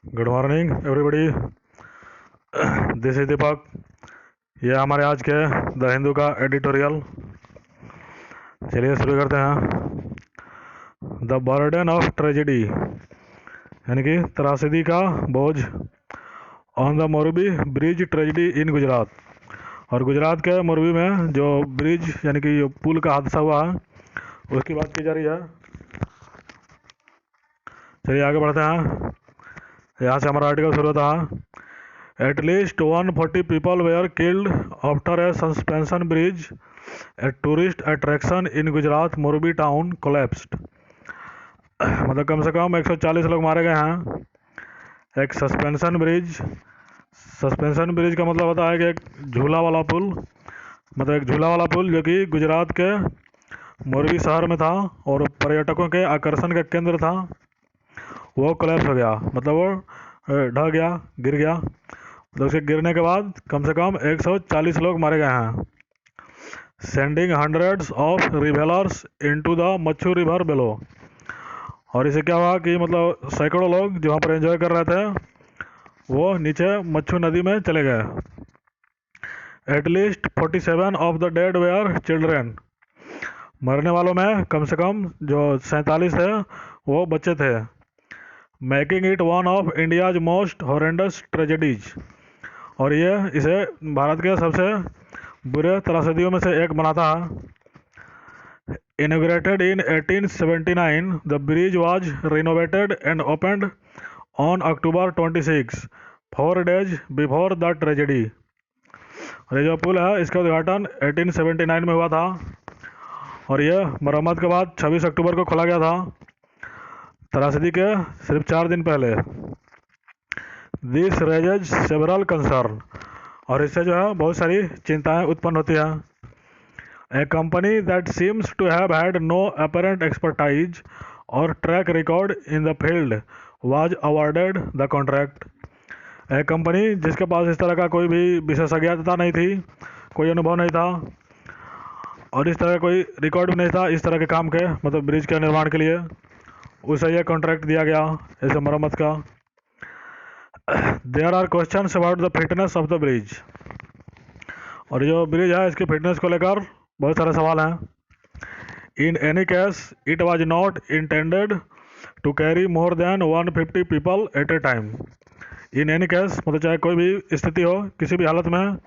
Good morning everybody. This is Deepak. ये हमारे आज के द हिंदू का एडिटोरियल। चलिए शुरू करते हैं। द बर्डन ऑफ ट्रेजेडी यानी कि त्रासदी का बोझ on the Morbi bridge tragedy in Gujarat. और गुजरात के मोरबी में जो ब्रिज यानी कि जो पुल का हादसा हुआ है उसकी बात की जा रही है। चलिए आगे बढ़ते हैं। यहाँ से हमारा आर्टिकल शुरू होता है। At least 140 people were killed after a suspension bridge, a tourist attraction in Gujarat Morbi town, collapsed. मतलब कम से कम 140 लोग मारे गए हैं। एक सस्पेंशन ब्रिज का मतलब होता है कि एक झूला वाला पुल, मतलब एक झूला वाला पुल जो कि गुजरात के मोरबी शहर में था और पर्यटकों के आकर्षण का केंद्र था, वो कोलैप्स हो गया। मतलब वो ढह गया, गिर गया। तो उसके गिरने के बाद कम से कम 140 लोग मारे गए हैं। Sending hundreds of revellers into the Machchhu river below. और इसे क्या हुआ कि मतलब सैकड़ों लोग जो वहाँ पर एंजॉय कर रहे थे वो नीचे मच्छू नदी में चले गए। At least 47 of the dead were children. मरने वालों में कम से कम जो 47 थे वो बच्चे थे। Making it one of India's most horrendous tragedies. और ये इसे भारत के सबसे बुरे त्रासदियों में से एक बनाता है। Inaugurated in 1879, the bridge was renovated and opened on October 26, 4 days before the tragedy. और ये जो पुल है इसका उद्घाटन 1879 में हुआ था और ये मरम्मत के बाद 26 अक्टूबर को खोला गया था, त्रासदी के सिर्फ 4 दिन पहले। This raises several concern. और इससे जो है बहुत सारी चिंताएं उत्पन्न होती हैं। A company that seems to have had no apparent expertise और track record in the field was awarded the contract. ए कंपनी जिसके पास इस तरह का कोई भी विशेषज्ञता नहीं थी, कोई अनुभव नहीं था और इस तरह का कोई रिकॉर्ड भी नहीं था इस तरह के काम के, मतलब ब्रिज के निर्माण के लिए, उसे यह कॉन्ट्रैक्ट दिया गया ऐसे मरम्मत का। There are questions about the fitness of the bridge. और जो ब्रिज है इसकी फिटनेस को लेकर बहुत सारे सवाल हैं। In any case it was not intended to carry more than 150 people at a time. In any case मतलब चाहे कोई भी स्थिति हो, किसी भी हालत में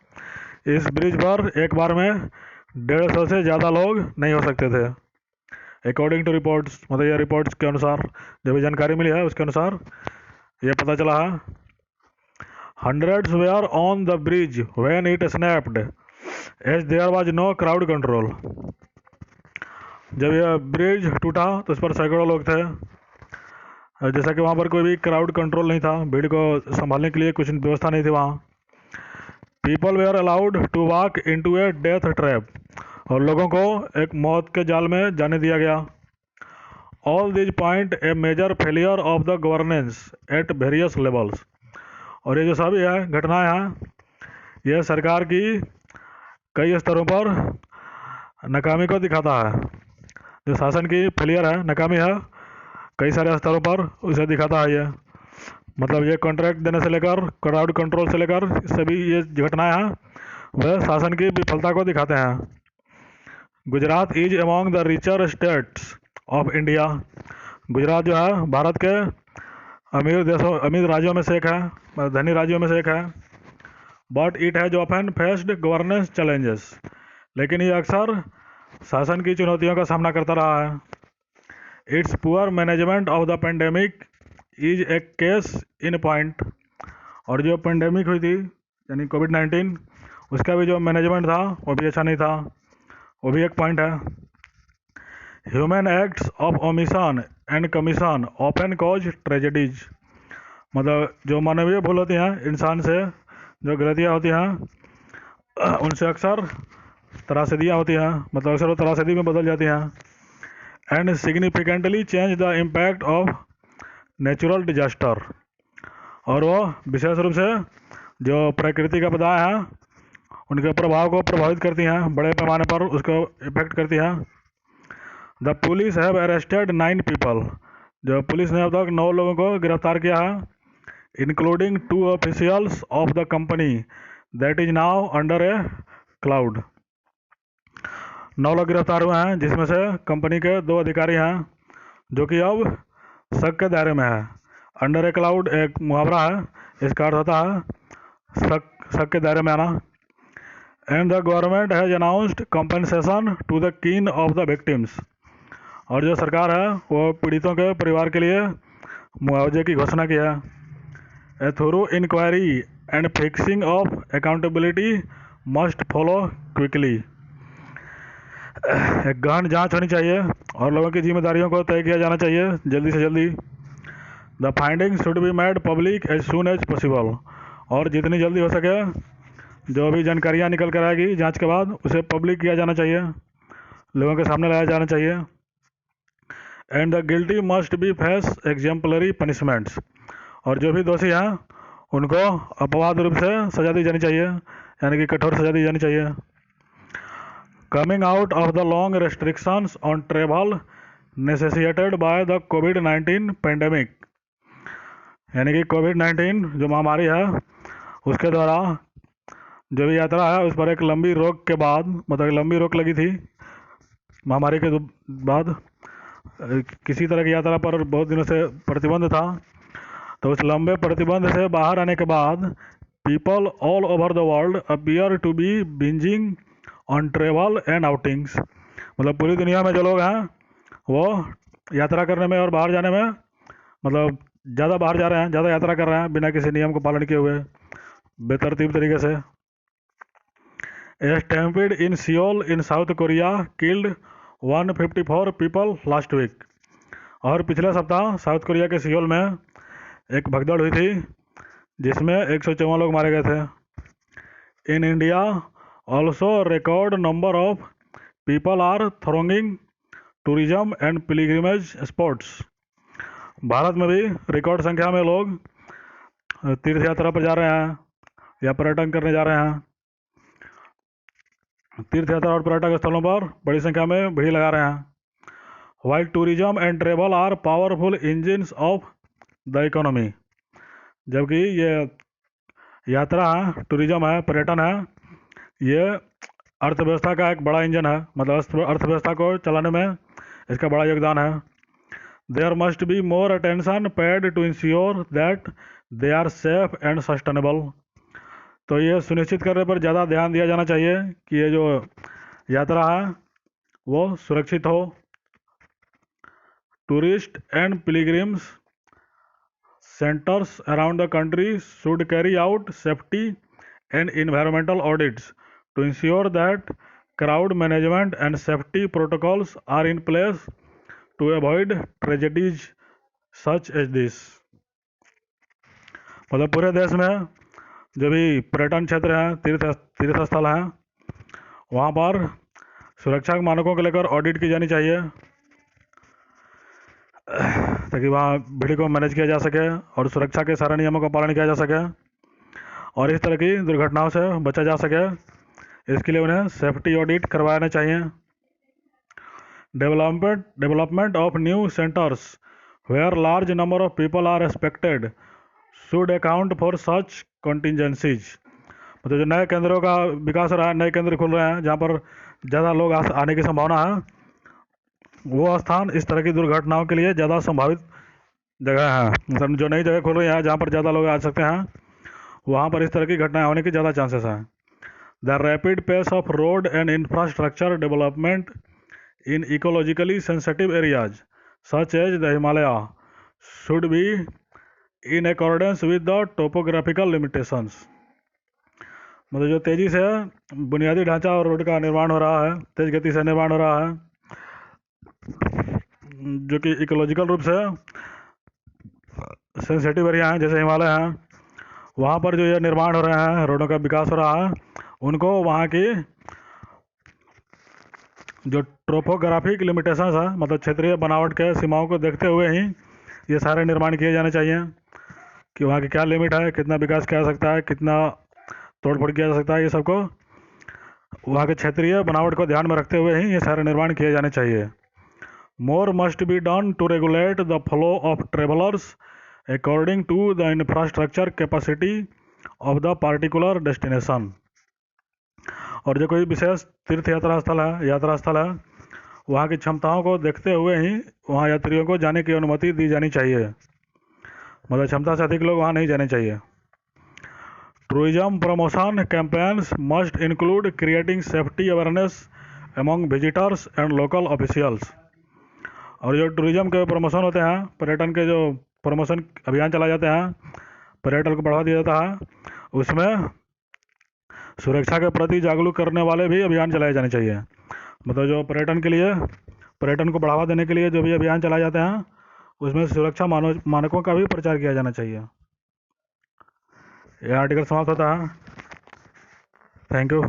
इस ब्रिज पर एक बार में 150 से ज़्यादा लोग नहीं हो सकते थे। अकॉर्डिंग टू रिपोर्ट्स, मतलब ये रिपोर्ट्स के अनुसार जो भी जानकारी मिली है उसके अनुसार ये पता चला है। Hundreds were on the bridge when it snapped, as there was no crowd control. जब यह ब्रिज टूटा तो उस पर सैकड़ों लोग थे, जैसा कि वहाँ पर कोई भी क्राउड कंट्रोल नहीं था, भीड़ को संभालने के लिए कुछ व्यवस्था नहीं थी वहाँ। People were allowed to walk into a death trap. और लोगों को एक मौत के जाल में जाने दिया गया। All this point a major failure of the governance at various levels. और ये जो सभी है घटनाएं हैं ये सरकार की कई स्तरों पर नाकामी को दिखाता है। जो शासन की फेलियर है, नाकामी है, कई सारे स्तरों पर उसे दिखाता है ये। मतलब ये कॉन्ट्रैक्ट देने से लेकर क्राउड कंट्रोल से लेकर सभी ये घटनाएं हैं वह शासन की विफलता को दिखाते हैं। Gujarat is among the richer states of India. Gujarat जो है भारत के अमीर राज्यों में से एक है, धनी राज्यों में से एक है। But it has often faced governance challenges. लेकिन ये अक्सर शासन की चुनौतियों का सामना करता रहा है। It's poor management of the pandemic is a case in point. और जो पेंडेमिक हुई थी यानी कोविड-19, उसका भी जो मैनेजमेंट था वो भी अच्छा नहीं था, वो भी एक पॉइंट है। Human acts of omission and commission often cause tragedies. मतलब जो मानवीय भूल होती हैं, इंसान से जो गलतियाँ होती हैं उनसे अक्सर त्रासदियाँ होती हैं, मतलब अक्सर वो त्रासदी में बदल जाती हैं। And significantly change the impact of natural disaster. और वो विशेष रूप से जो प्राकृतिक आपदाएँ हैं उनके प्रभाव को प्रभावित करती हैं, बड़े पैमाने पर उसको इफेक्ट करती हैं। The police have arrested 9 people. जो पुलिस ने अब तक 9 लोगों को गिरफ्तार किया है including 2 officials of the company that is now under a cloud। 9 लोग गिरफ्तार हुए हैं, जिसमें से कंपनी के 2 अधिकारी हैं जो कि अब शक के दायरे में है। अंडर ए क्लाउड एक मुहावरा है, इसका अर्थ होता है शक के दायरे में आना। And the government has announced compensation to the kin of the victims. और जो सरकार है वो पीड़ितों के परिवार के लिए मुआवजे की घोषणा की है। A thorough inquiry and fixing of accountability must follow quickly. एक गहन जांच होनी चाहिए और लोगों की जिम्मेदारियों को तय किया जाना चाहिए जल्दी से जल्दी। The finding should be made public as soon as possible. और जितनी जल्दी हो सके जो भी जानकारियाँ निकल कर आएगी जांच के बाद उसे पब्लिक किया जाना चाहिए, लोगों के सामने लाया जाना चाहिए। And the guilty must be face exemplary punishments. और जो भी दोषी हैं उनको अपवाद रूप से सजा दी जानी चाहिए, यानी कि कठोर सजा दी जानी चाहिए। Coming out of the long restrictions on travel necessitated by the COVID-19 pandemic, यानी कि कोविड-19 जो महामारी है उसके द्वारा जो भी यात्रा है उस पर एक लंबी रोक के बाद, मतलब लंबी रोक लगी थी महामारी के बाद। किसी तरह की यात्रा पर बहुत दिनों से प्रतिबंध था, तो उस लंबे प्रतिबंध से बाहर आने के बाद people all over the world appear to be binging on travel and outings. मतलब पूरी दुनिया में जो लोग हैं वो यात्रा करने में और बाहर जाने में, मतलब ज़्यादा बाहर जा रहे हैं, ज़्यादा यात्रा कर रहे हैं बिना किसी नियम को पालन किए हुए, बेतरतीब तरीके से। A stampede in Seoul in South Korea killed 154 people last week. और पिछले सप्ताह साउथ कोरिया के सियोल में एक भगदड़ हुई थी जिसमें 154 लोग मारे गए थे। In India also record number of people are thronging tourism and pilgrimage spots। Bharat में भी रिकॉर्ड संख्या में लोग तीर्थ यात्रा पर जा रहे हैं या पर्यटन करने जा रहे हैं। तीर्थ यात्रा और पर्यटक स्थलों पर बड़ी संख्या में भीड़ लगा रहे हैं। While tourism and travel are powerful engines of the economy, जबकि ये यात्रा है, टूरिज्म है, पर्यटन है, ये अर्थव्यवस्था का एक बड़ा इंजन है, मतलब अर्थव्यवस्था को चलाने में इसका बड़ा योगदान है। There must be more attention paid to ensure that they are safe and sustainable. तो ये सुनिश्चित करने पर ज़्यादा ध्यान दिया जाना चाहिए कि ये जो यात्रा है वो सुरक्षित हो। Tourist and pilgrims centres around the country should carry out safety and environmental audits to ensure that crowd management and safety protocols are in place to avoid tragedies such as this। मतलब पूरे देश में जो भी पर्यटन क्षेत्र हैं, तीर्थ स्थल हैं, वहाँ पर सुरक्षा के मानकों को लेकर ऑडिट की जानी चाहिए ताकि वहाँ भीड़ को मैनेज किया जा सके और सुरक्षा के सारे नियमों का पालन किया जा सके और इस तरह की दुर्घटनाओं से बचा जा सके। इसके लिए उन्हें सेफ्टी ऑडिट करवाना चाहिए। Development of new centres where large number of people are expected should account for such contingencies. मतलब जो नए केंद्रों का विकास हो रहा है, नए केंद्र खुल रहे हैं जहाँ पर ज़्यादा लोग आने की संभावना है, वो स्थान इस तरह की दुर्घटनाओं के लिए ज़्यादा संभावित जगह है। मतलब जो नई जगह खुल रही है जहाँ पर ज़्यादा लोग आ सकते हैं, वहाँ पर इस तरह की घटनाएं होने की ज़्यादा चांसेस हैं। The rapid pace of road and infrastructure development in ecologically sensitive areas such as the Himalaya should be in accordance with the topographical limitations. मतलब जो तेज़ी से बुनियादी ढांचा और रोड का निर्माण हो रहा है, तेज़ गति से निर्माण हो रहा है, जो कि इकोलॉजिकल रूप से सेंसिटिव एरिया हैं जैसे हिमालय हैं, वहाँ पर जो ये निर्माण हो रहे हैं, रोडों का विकास हो रहा है, उनको वहाँ की जो ट्रोपोग्राफिक लिमिटेशंस है, मतलब क्षेत्रीय बनावट के सीमाओं को देखते हुए ही ये सारे निर्माण किए जाने चाहिए कि वहाँ की क्या लिमिट है, कितना विकास किया जा सकता है, कितना तोड़फोड़ किया जा सकता है, ये सबको वहाँ के क्षेत्रीय बनावट को ध्यान में रखते हुए ही ये सारे निर्माण किए जाने चाहिए। More must be done to regulate the flow of travellers according to the infrastructure capacity of the particular destination. और जो कोई विशेष तीर्थ यात्रा स्थल है वहाँ की क्षमताओं को देखते हुए ही वहाँ यात्रियों को जाने की अनुमति दी जानी चाहिए, मतलब क्षमता से अधिक लोग वहाँ नहीं जाने चाहिए। Tourism promotion campaigns must include creating safety awareness among visitors and local officials. और जो टूरिज्म के प्रमोशन होते हैं, पर्यटन के जो प्रमोशन अभियान चलाए जाते हैं, पर्यटन को बढ़ावा दिया जाता है, उसमें सुरक्षा के प्रति जागरूक करने वाले भी अभियान चलाए जाने चाहिए। मतलब जो पर्यटन को बढ़ावा देने के लिए जो भी अभियान चलाए जाते हैं उसमें सुरक्षा मानकों का भी प्रचार किया जाना चाहिए। यह आर्टिकल समाप्त होता है। Thank you.